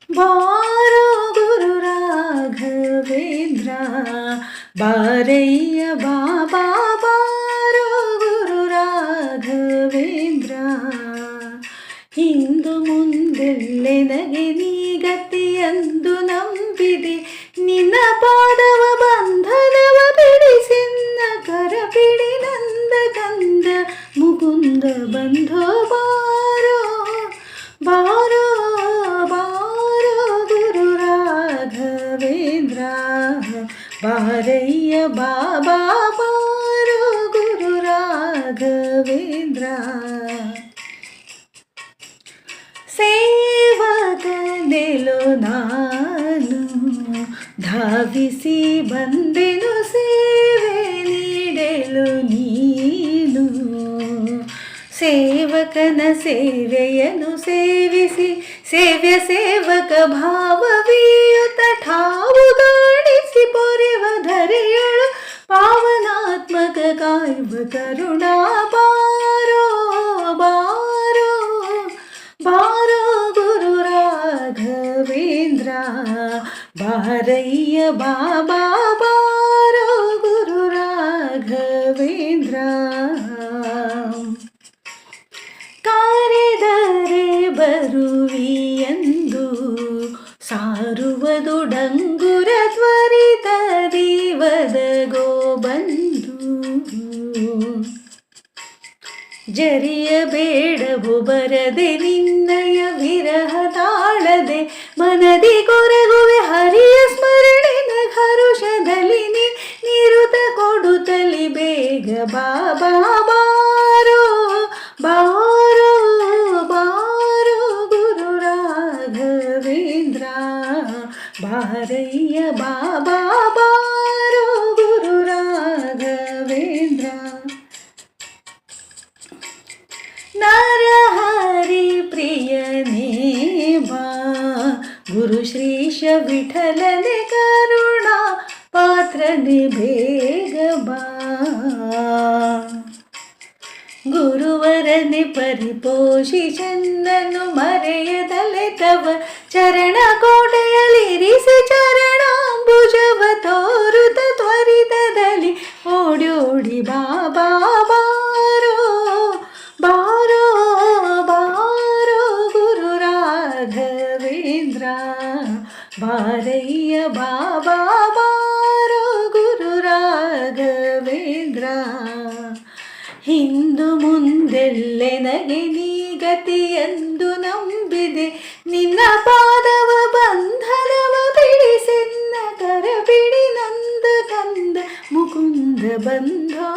ಬಾರೋ ಗುರು ರಾಘವೇಂದ್ರ, ಬಾರಯ್ಯ ಬಾಬಾ ಬಾರೋ ಗುರು ರಾಘವೇಂದ್ರ. ಹಿಂದು ಮುಂದೆಲ್ಲೆನಗೆ ನೀ ಗತಿಯಂದು ನಂಬಿದೆ, ನಿನ್ನ ಪಾದವ ಬಂಧನವ ಬಿಡಿಸಿನ್ನ ಕರ ಪಿಡಿ ನಂದ ಕಂದ ಮುಕುಂದ ಬಂಧೋ ಬಾರೋ ಬಾರೋ ಬಾರೋ ಗುರು ರಾಘವೇಂದ್ರ, ಬಾರಯ್ಯ ಬಾಬಾ ಬಾರೋ ಗುರು ರಾಘವೇಂದ್ರ. ಸೇವಕನೆಲು ನಾನು ಧಾವಿಸಿ ಬಂದೆನು, ಸೇವೆ ನೀಡಲು ನೀನು. ಸೇವಕನ ಸೇವೆಯನ್ನು ಸೇವಿಸಿ ಸೇವ್ಯ ಸೇವಕ ಭಾವವೀಯುತ ಠಾವು ಗಾಣಿಸಿ ಪೊರೆವ ಧರೆಯಳು ಪಾವನಾತ್ಮಕ ಕಾಯುವ ಕರುಣಾ ಬಾರೋ ಬಾರೋ ಬಾರೋ ಗುರು ರಾಘವೇಂದ್ರ, ಬಾರಯ್ಯ ಬಾಬಾ ಬಾರೋ ಗುರು ರಾಘವೇಂದ್ರ. ಕರೆದರೆ ಬರುವಿಯೆಂದು ಸಾರುವುದು ಡಂಗುರ ತ್ವರಿತ ದೀವದಗೋ ಬಂದು. ಜರಿಯಬೇಡವು ಬರದೆ ನಿನ್ನಯ ವಿರಹ ತಾಳದೆ, ಮನದಿ ಕೊರಗುವೆ ಹರಿಯ ಸ್ಮರಣೆನ ಹರುಷದಲ್ಲಿ ನಿರುತ ಕೊಡುತ್ತಲಿ ಬೇಗ ಬಾಬಾ ಬಾರೋ ಬಾರೋ ಬಾರೋ ಗುರು ರಾಘವೇಂದ್ರ, ಬಾರಯ್ಯ ಬಾಬಾ ಬಾರೋ ಗುರು ರಾಘವೇಂದ್ರ. ನರಹರಿ ಪ್ರಿಯನೇ ಬಾ ಗುರು ಶ್ರೀಶ ವಿಠಲನೆ ಕರುಣಾ ಪಾತ್ರನೆ ಬೇಗ ಬಾ. ಗುರುವರನೆ ಪರಿಪೋಷಿಸನ್ನನು ಮರೆಯದಲೆ ತವ ಚರಣ ಕೋಟೆಯಲ್ಲಿರಿಸಿ ಚರಣಾಂಬುಜವ ತೋರುತ ತ್ವರಿತದಲ್ಲಿ ಓಡೋಡಿ ಬಾಬಾ ಬಾರೋ ಬಾರೋ ಬಾರೋ ಗುರು ರಾಘವೇಂದ್ರ, ಬಾರಯ್ಯ ಬಾಬಾ ಬಾರೋ ಗುರು ರಾಘವೇಂದ್ರ. ಹಿಂದು ಮುಂದೆಲ್ಲೆನಗೆ ನೀ ಗತಿಯಂದು ನಂಬಿದೆ, ನಿನ್ನ ಪಾದವ ಬಂಧನವ ಬಿಡಿಸೆನ್ನ ಕರ ಬಿಡಿ ನಂದ ಕಂದ ಮುಕುಂದ ಬಂಧೋ